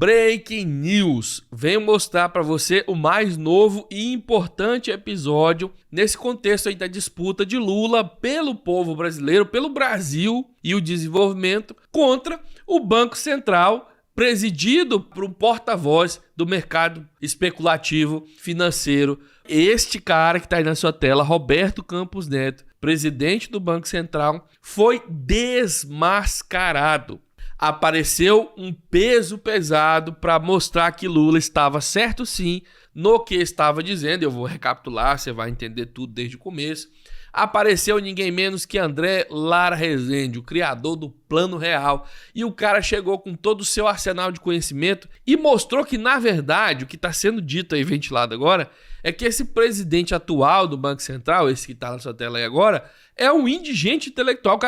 Breaking News. Venho mostrar para você o mais novo e importante episódio nesse contexto aí da disputa de Lula pelo povo brasileiro, pelo Brasil e o desenvolvimento contra o Banco Central, presidido por um porta-voz do mercado especulativo financeiro. Este cara que está aí na sua tela, Roberto Campos Neto, presidente do Banco Central, foi desmascarado. Apareceu um peso pesado para mostrar que Lula estava certo sim no que estava dizendo. Eu vou recapitular, você vai entender tudo desde o começo. Apareceu ninguém menos que André Lara Rezende, o criador do Plano Real. E o cara chegou com todo o seu arsenal de conhecimento e mostrou que, na verdade, o que está sendo dito aí, ventilado agora, é que esse presidente atual do Banco Central, esse que está na sua tela aí agora, é um indigente intelectual.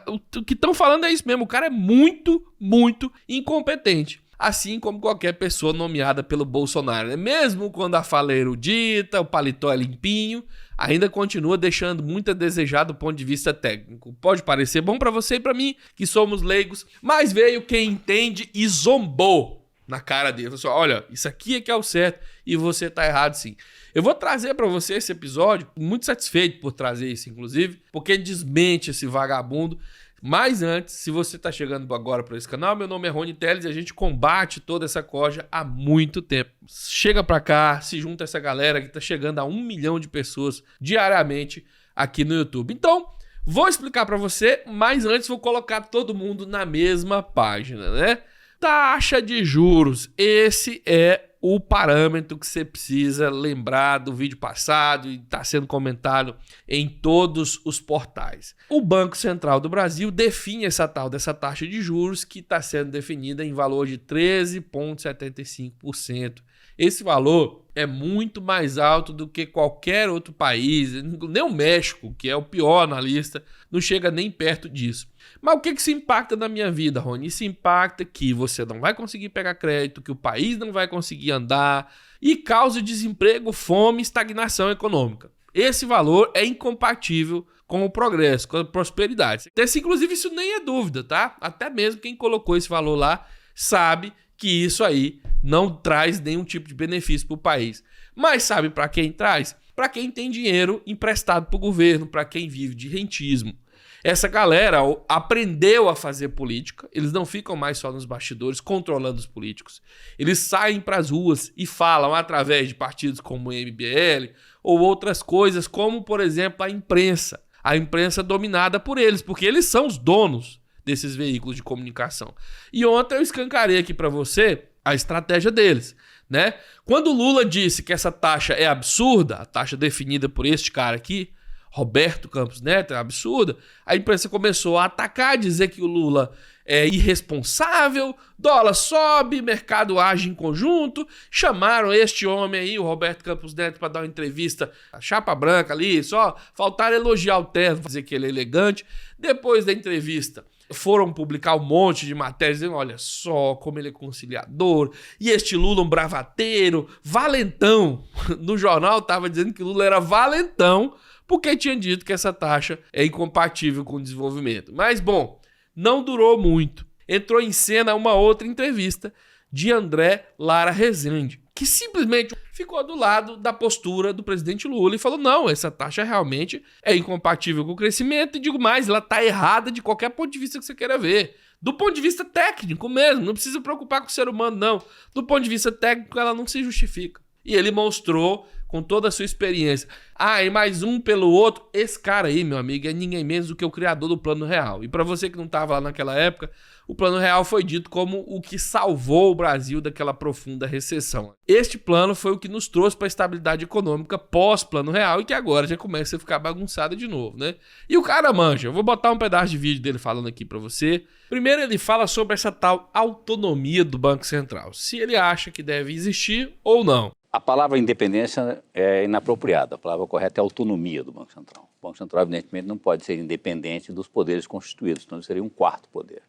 O que estão falando é isso mesmo, o cara é muito, muito incompetente. Assim como qualquer pessoa nomeada pelo Bolsonaro, né? Mesmo quando a fala é erudita, o paletó é limpinho, ainda continua deixando muito a desejar do ponto de vista técnico. Pode parecer bom para você e para mim, que somos leigos, mas veio quem entende e zombou na cara dele. Falou assim, olha, isso aqui é que é o certo e você tá errado sim. Eu vou trazer para você esse episódio, muito satisfeito por trazer isso, inclusive, porque desmente esse vagabundo. Mas antes, se você está chegando agora para esse canal, meu nome é Rony Telles e a gente combate toda essa corja há muito tempo. Chega para cá, se junta a essa galera que está chegando a 1 milhão de pessoas diariamente aqui no YouTube. Então, vou explicar para você, mas antes vou colocar todo mundo na mesma página, né? Taxa de juros, esse é o parâmetro que você precisa lembrar do vídeo passado e está sendo comentado em todos os portais. O Banco Central do Brasil define essa taxa de juros que está sendo definida em valor de 13,75%. Esse valor é muito mais alto do que qualquer outro país, nem o México, que é o pior na lista, não chega nem perto disso. Mas o que isso impacta na minha vida, Rony? Isso impacta que você não vai conseguir pegar crédito, que o país não vai conseguir andar e causa desemprego, fome e estagnação econômica. Esse valor é incompatível com o progresso, com a prosperidade. Inclusive, isso nem é dúvida, tá? Até mesmo quem colocou esse valor lá sabe que isso aí não traz nenhum tipo de benefício para o país. Mas sabe para quem traz? Para quem tem dinheiro emprestado para o governo, para quem vive de rentismo. Essa galera aprendeu a fazer política, eles não ficam mais só nos bastidores controlando os políticos. Eles saem para as ruas e falam através de partidos como o MBL ou outras coisas, como, por exemplo, a imprensa. A imprensa dominada por eles, porque eles são os donos desses veículos de comunicação. E ontem eu escancarei aqui para você a estratégia deles, né? Quando o Lula disse que essa taxa é absurda, a taxa definida por este cara aqui, Roberto Campos Neto, é absurda, a imprensa começou a atacar, dizer que o Lula é irresponsável, dólar sobe, mercado age em conjunto, chamaram este homem aí, o Roberto Campos Neto, para dar uma entrevista, a chapa branca ali, só faltaram elogiar o terno, dizer que ele é elegante. Depois da entrevista, foram publicar um monte de matérias dizendo, olha só como ele é conciliador, e este Lula um bravateiro, valentão. No jornal estava dizendo que Lula era valentão, porque tinha dito que essa taxa é incompatível com o desenvolvimento. Mas, bom, não durou muito. Entrou em cena uma outra entrevista de André Lara Rezende, que simplesmente ficou do lado da postura do presidente Lula e falou, não, essa taxa realmente é incompatível com o crescimento e, digo mais, ela está errada de qualquer ponto de vista que você queira ver. Do ponto de vista técnico mesmo, não precisa preocupar com o ser humano, não. Do ponto de vista técnico, ela não se justifica. E ele mostrou com toda a sua experiência. Ah, e mais um pelo outro. Esse cara aí, meu amigo, é ninguém menos do que o criador do Plano Real. E para você que não estava lá naquela época, o Plano Real foi dito como o que salvou o Brasil daquela profunda recessão. Este plano foi o que nos trouxe para a estabilidade econômica pós-Plano Real e que agora já começa a ficar bagunçado de novo, né? E o cara manja. Eu vou botar um pedaço de vídeo dele falando aqui para você. Primeiro ele fala sobre essa tal autonomia do Banco Central. Se ele acha que deve existir ou não. A palavra independência é inapropriada, a palavra correta é autonomia do Banco Central. O Banco Central, evidentemente, não pode ser independente dos poderes constituídos, então seria um quarto poder.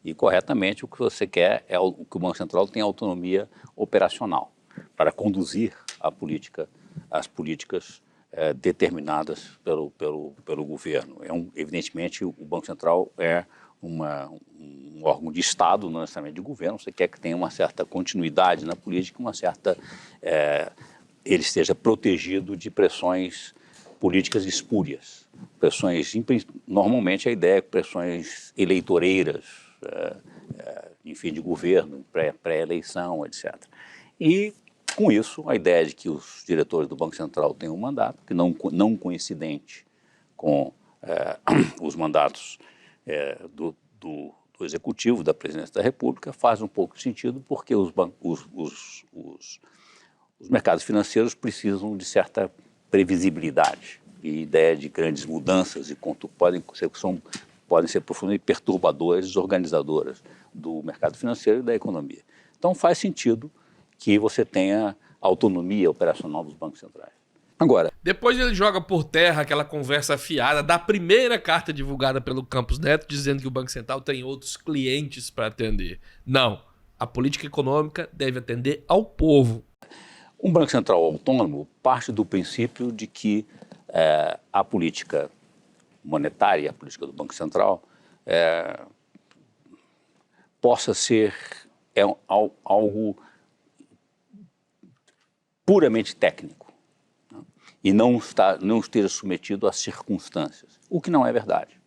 E, corretamente, o que você quer é que o Banco Central tenha autonomia operacional para conduzir as políticas determinadas pelo governo. Evidentemente, o Banco Central é um órgão de Estado, não necessariamente de governo, você quer que tenha uma certa continuidade na política, ele esteja protegido de pressões políticas espúrias. Normalmente a ideia é pressões eleitoreiras, enfim, de governo, pré-eleição, etc. E, com isso, a ideia de que os diretores do Banco Central tenham um mandato, que não coincidente com os mandatos do Executivo, da Presidência da República, faz um pouco de sentido, porque os mercados financeiros precisam de certa previsibilidade e ideia de grandes mudanças podem ser profundamente perturbadoras, desorganizadoras do mercado financeiro e da economia. Então faz sentido que você tenha autonomia operacional dos bancos centrais. Agora, depois ele joga por terra aquela conversa fiada da primeira carta divulgada pelo Campos Neto, dizendo que o Banco Central tem outros clientes para atender. Não, a política econômica deve atender ao povo. Um Banco Central autônomo parte do princípio de que a política monetária, a política do Banco Central, possa ser algo puramente técnico, né? E não esteja submetido às circunstâncias, o que não é verdade.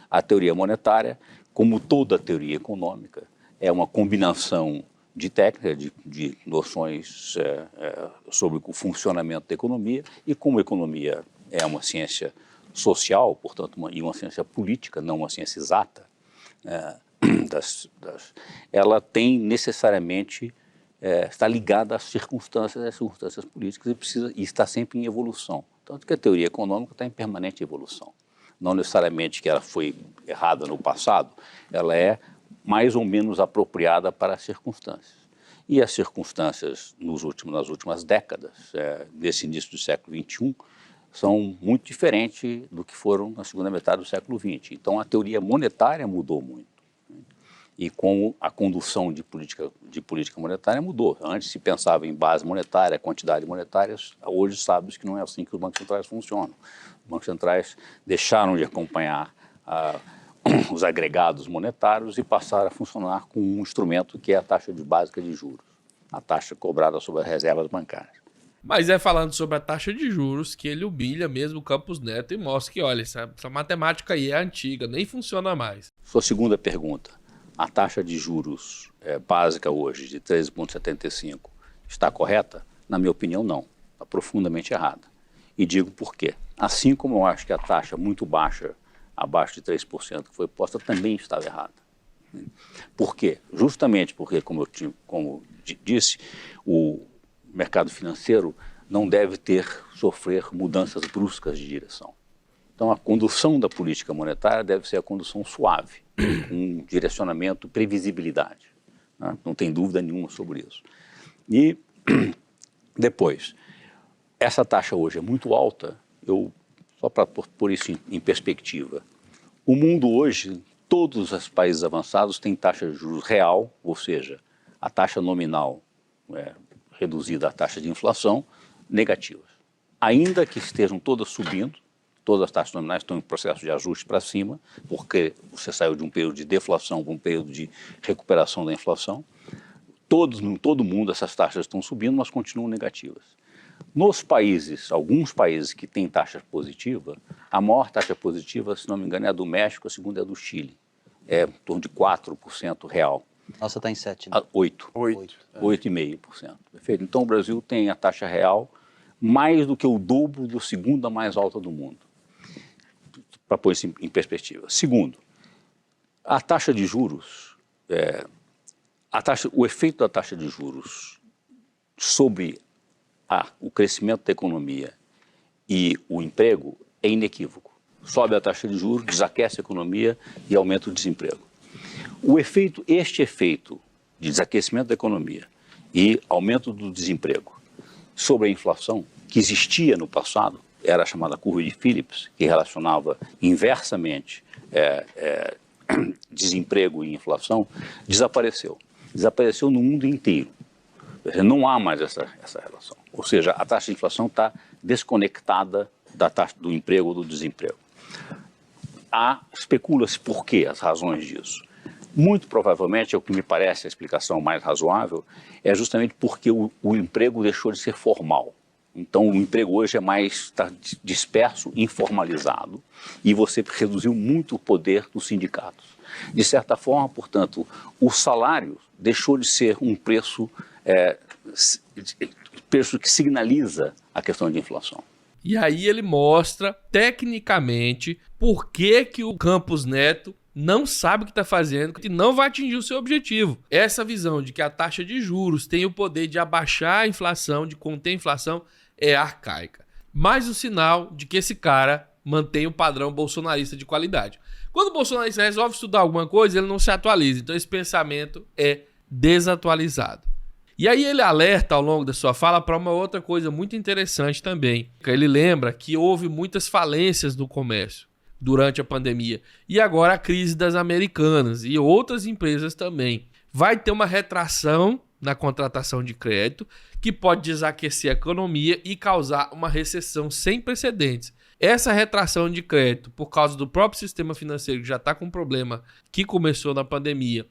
A teoria monetária, como toda a teoria econômica, é uma combinação de técnica, de noções sobre o funcionamento da economia, e como a economia é uma ciência social, portanto, uma ciência política, não uma ciência exata, ela tem necessariamente, está ligada às circunstâncias políticas e está sempre em evolução. Tanto que a teoria econômica está em permanente evolução. Não necessariamente que ela foi errada no passado, ela é mais ou menos apropriada para as circunstâncias. E as circunstâncias nas últimas décadas, desse início do século XXI, são muito diferentes do que foram na segunda metade do século XX. Então a teoria monetária mudou muito, né? E como a condução de política monetária mudou. Antes se pensava em base monetária, quantidade monetária, hoje sabe-se que não é assim que os bancos centrais funcionam. Os bancos centrais deixaram de acompanhar os agregados monetários e passaram a funcionar com um instrumento que é a taxa básica de juros, a taxa cobrada sobre as reservas bancárias. Mas é falando sobre a taxa de juros que ele humilha mesmo o Campos Neto e mostra que, olha, essa matemática aí é antiga, nem funciona mais. Sua segunda pergunta, a taxa de juros básica hoje de 13,75 está correta? Na minha opinião, não. Está profundamente errada. E digo por quê. Assim como eu acho que a taxa muito baixa, abaixo de 3% que foi posta, também estava errada. Por quê? Justamente porque, como disse, o mercado financeiro não deve sofrer mudanças bruscas de direção. Então, a condução da política monetária deve ser a condução suave, com direcionamento, previsibilidade, né? Não tem dúvida nenhuma sobre isso. E depois, essa taxa hoje é muito alta, só para pôr isso em perspectiva, o mundo hoje, todos os países avançados têm taxa de juros real, ou seja, a taxa nominal reduzida à taxa de inflação, negativas. Ainda que estejam todas subindo, todas as taxas nominais estão em processo de ajuste para cima, porque você saiu de um período de deflação para um período de recuperação da inflação. Em todo mundo essas taxas estão subindo, mas continuam negativas. Alguns países que têm taxa positiva, a maior taxa positiva, se não me engano, é a do México, a segunda é a do Chile. É em torno de 4% real. Nossa, está em 7%, né? 8,5%. Perfeito? Então o Brasil tem a taxa real mais do que o dobro da segunda mais alta do mundo, para pôr isso em perspectiva. Segundo, a taxa de juros, o efeito da taxa de juros sobre o crescimento da economia e o emprego é inequívoco. Sobe a taxa de juros, desaquece a economia e aumenta o desemprego. Este efeito de desaquecimento da economia e aumento do desemprego sobre a inflação, que existia no passado, era a chamada curva de Phillips, que relacionava inversamente desemprego e inflação, desapareceu. Desapareceu no mundo inteiro. Não há mais essa relação. Ou seja, a taxa de inflação está desconectada da taxa do emprego ou do desemprego. especula-se por quê, as razões disso. Muito provavelmente, é o que me parece a explicação mais razoável, é justamente porque o emprego deixou de ser formal. Então, o emprego hoje está disperso, informalizado, e você reduziu muito o poder dos sindicatos. De certa forma, portanto, o salário deixou de ser um preço que signaliza a questão de inflação. E aí ele mostra, tecnicamente, por que o Campos Neto não sabe o que está fazendo e não vai atingir o seu objetivo. Essa visão de que a taxa de juros tem o poder de abaixar a inflação, de conter a inflação, é arcaica. Mais um sinal de que esse cara mantém o padrão bolsonarista de qualidade. Quando o bolsonarista resolve estudar alguma coisa, ele não se atualiza. Então esse pensamento é desatualizado. E aí ele alerta ao longo da sua fala para uma outra coisa muito interessante também. Ele lembra que houve muitas falências do comércio durante a pandemia. E agora a crise das Americanas e outras empresas também. Vai ter uma retração na contratação de crédito que pode desaquecer a economia e causar uma recessão sem precedentes. Essa retração de crédito, por causa do próprio sistema financeiro que já está com um problema que começou na pandemia,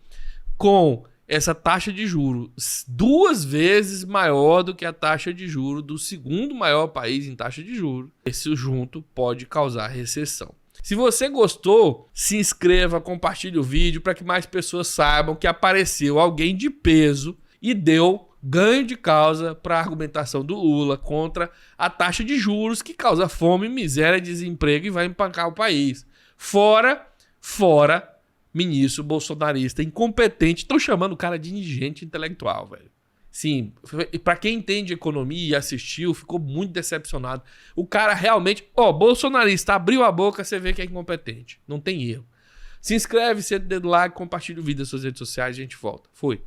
com essa taxa de juros 2 vezes maior do que a taxa de juros do segundo maior país em taxa de juros, esse junto pode causar recessão. Se você gostou, se inscreva, compartilhe o vídeo para que mais pessoas saibam que apareceu alguém de peso e deu ganho de causa para a argumentação do Lula contra a taxa de juros que causa fome, miséria, desemprego e vai empancar o país. Fora ministro bolsonarista incompetente. Estão chamando o cara de indigente intelectual, velho. Sim, para quem entende economia e assistiu, ficou muito decepcionado. O cara realmente, bolsonarista, abriu a boca, você vê que é incompetente. Não tem erro. Se inscreve, senta o dedo lá, compartilha o vídeo nas suas redes sociais, a gente volta. Fui.